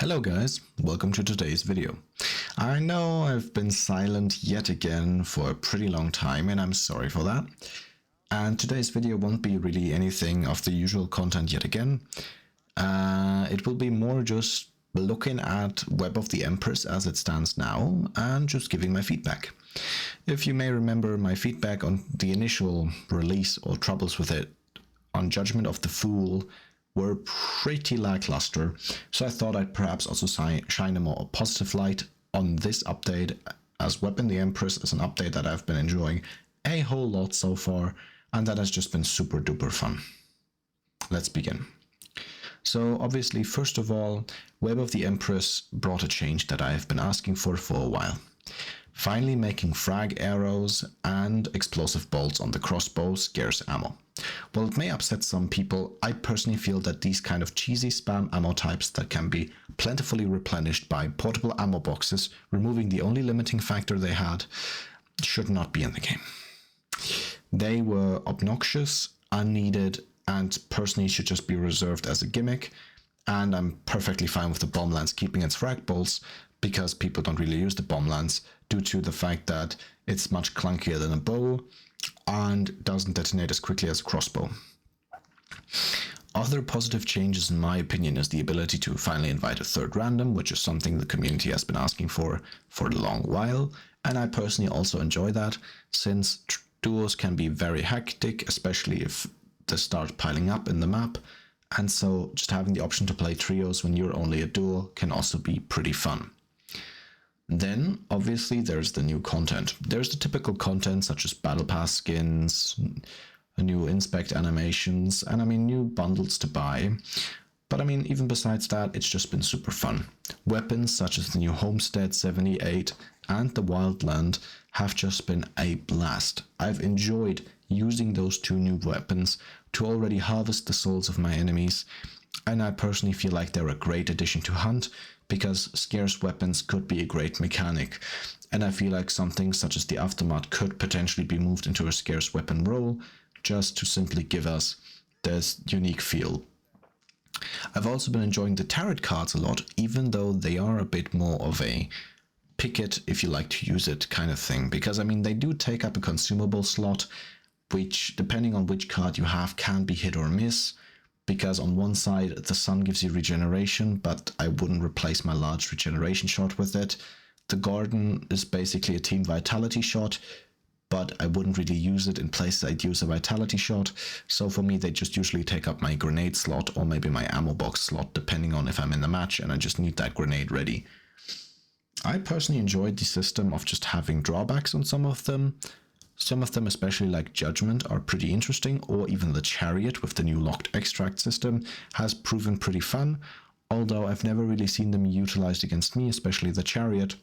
Hello guys, welcome to today's video. I know I've been silent yet again for a pretty long time and I'm sorry for that. And today's video won't be really anything of the usual content yet again. It will be more just looking at Web of the Empress as it stands now and just giving my feedback. If you may remember, my feedback on the initial release or troubles with it on Judgment of the Fool were pretty lackluster, so I thought I'd perhaps also shine a more positive light on this update, as Web in the Empress is an update that I've been enjoying a whole lot so far, and that has just been super duper fun. Let's begin. So obviously, first of all, Web of the Empress brought a change that I have been asking for a while. Finally making frag arrows and explosive bolts on the crossbow scarce ammo. While it may upset some people, I personally feel that these kind of cheesy spam ammo types that can be plentifully replenished by portable ammo boxes, removing the only limiting factor they had, should not be in the game. They were obnoxious, unneeded, and personally should just be reserved as a gimmick, and I'm perfectly fine with the bomb lance keeping its frag bolts, because people don't really use the bomb lance due to the fact that it's much clunkier than a bow and doesn't detonate as quickly as a crossbow. Other positive changes in my opinion is the ability to finally invite a third random, which is something the community has been asking for a long while, and I personally also enjoy that, since duos can be very hectic, especially if they start piling up in the map, and so just having the option to play trios when you're only a duo can also be pretty fun. Then, obviously, there's the new content. There's the typical content such as Battle Pass skins, new inspect animations, and new bundles to buy. But even besides that, it's just been super fun. Weapons such as the new Homestead 78 and the Wildland have just been a blast. I've enjoyed using those two new weapons to already harvest the souls of my enemies, and I personally feel like they're a great addition to Hunt, because scarce weapons could be a great mechanic, and I feel like something such as the Aftermath could potentially be moved into a scarce weapon role, just to simply give us this unique feel. I've also been enjoying the tarot cards a lot, even though they are a bit more of a pick it if you like to use it kind of thing, because they do take up a consumable slot, which depending on which card you have can be hit or miss. Because on one side the sun gives you regeneration, but I wouldn't replace my large regeneration shot with it. The garden is basically a team vitality shot, but I wouldn't really use it in places I'd use a vitality shot. So for me, they just usually take up my grenade slot or maybe my ammo box slot, depending on if I'm in the match and I just need that grenade ready. I personally enjoyed the system of just having drawbacks on some of them. Some of them, especially like Judgment, are pretty interesting, or even the Chariot with the new locked extract system has proven pretty fun, although I've never really seen them utilized against me, especially the Chariot.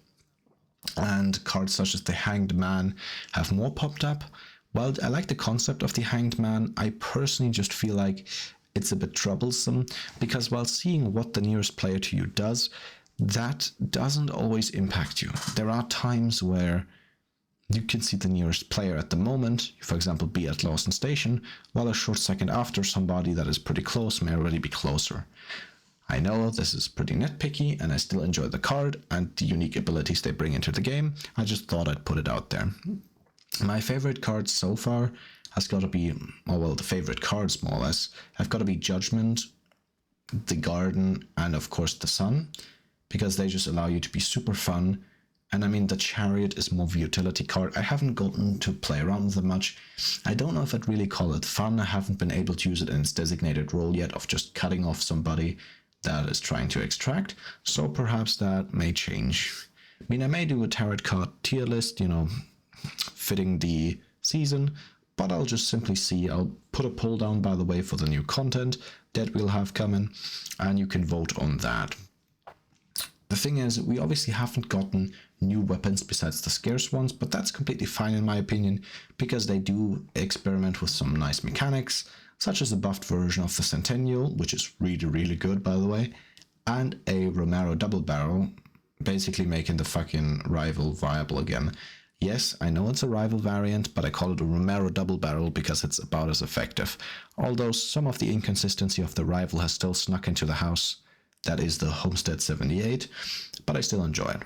And cards such as the Hanged Man have more popped up. While I like the concept of the Hanged Man, I personally just feel like it's a bit troublesome, because while seeing what the nearest player to you does, that doesn't always impact you. There are times where you can see the nearest player at the moment, for example, be at Lawson Station, while a short second after somebody that is pretty close may already be closer. I know this is pretty nitpicky, and I still enjoy the card and the unique abilities they bring into the game. I just thought I'd put it out there. My favorite cards so far has got to be, the favorite cards more or less, have got to be Judgment, the Garden, and of course the Sun, because they just allow you to be super fun. And the Chariot is more of a utility card. I haven't gotten to play around with it much. I don't know if I'd really call it fun. I haven't been able to use it in its designated role yet of just cutting off somebody that is trying to extract. So perhaps that may change. I may do a tarot card tier list, fitting the season, but I'll just simply see. I'll put a poll down, by the way, for the new content that we'll have coming, and you can vote on that. The thing is, we obviously haven't gotten new weapons besides the scarce ones, but that's completely fine in my opinion, because they do experiment with some nice mechanics, such as a buffed version of the Centennial, which is really good, by the way, and a Romero double barrel, basically making the fucking rival viable again. Yes, I know it's a rival variant, but I call it a Romero double barrel because it's about as effective, although some of the inconsistency of the rival has still snuck into the house. that is the Homestead 78, but I still enjoy it.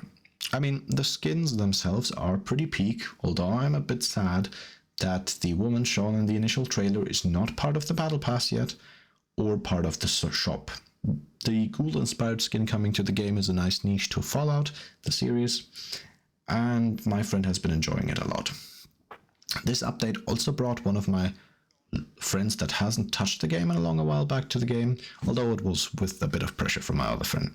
I mean, the skins themselves are pretty peak, although I'm a bit sad that the woman shown in the initial trailer is not part of the Battle Pass yet, or part of the shop. The ghoul-inspired skin coming to the game is a nice niche to Fallout, the series, and my friend has been enjoying it a lot. This update also brought one of my friends that hasn't touched the game in a long while back to the game, although it was with a bit of pressure from my other friend.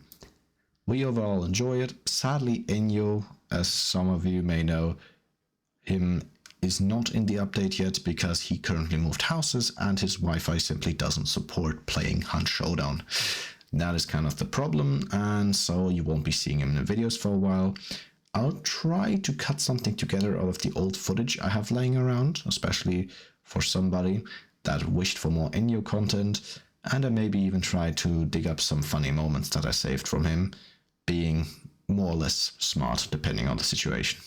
We overall enjoy it. Sadly, Enyo, as some of you may know, him is not in the update yet because he currently moved houses and his Wi-Fi simply doesn't support playing Hunt Showdown. That is kind of the problem, and so you won't be seeing him in the videos for a while. I'll try to cut something together out of the old footage I have laying around, especially for somebody that wished for more Enyo content, and I maybe even try to dig up some funny moments that I saved from him, being more or less smart depending on the situation.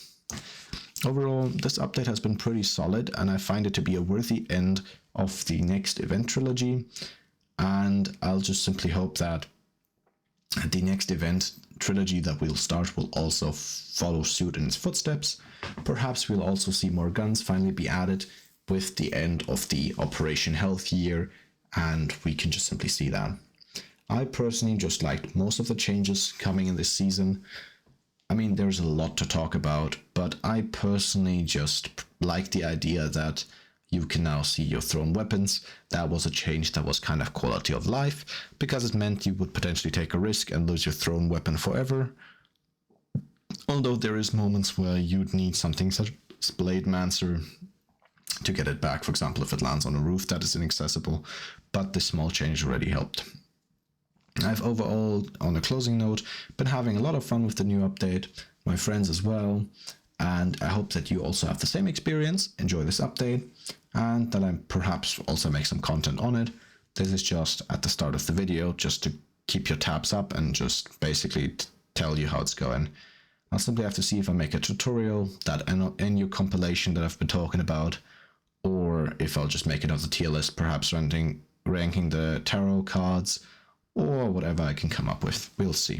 Overall, this update has been pretty solid, and I find it to be a worthy end of the next event trilogy, and I'll just simply hope that the next event trilogy that we'll start will also follow suit in its footsteps. Perhaps we'll also see more guns finally be added with the end of the Operation Health year, and we can just simply see that. I personally just liked most of the changes coming in this season. I mean, there's a lot to talk about, but I personally just like the idea that you can now see your thrown weapons. That was a change that was kind of quality of life, because it meant you would potentially take a risk and lose your thrown weapon forever. Although there is moments where you'd need something such as Blade Mancer to get it back, for example, if it lands on a roof that is inaccessible, but this small change already helped. I've overall, on a closing note, been having a lot of fun with the new update, my friends as well, and I hope that you also have the same experience, enjoy this update, and that I perhaps also make some content on it. This is just at the start of the video, just to keep your tabs up and just basically tell you how it's going. I'll simply have to see if I make a tutorial, that NU compilation that I've been talking about, or if I'll just make another tier list, perhaps ranking the tarot cards, or whatever I can come up with. We'll see.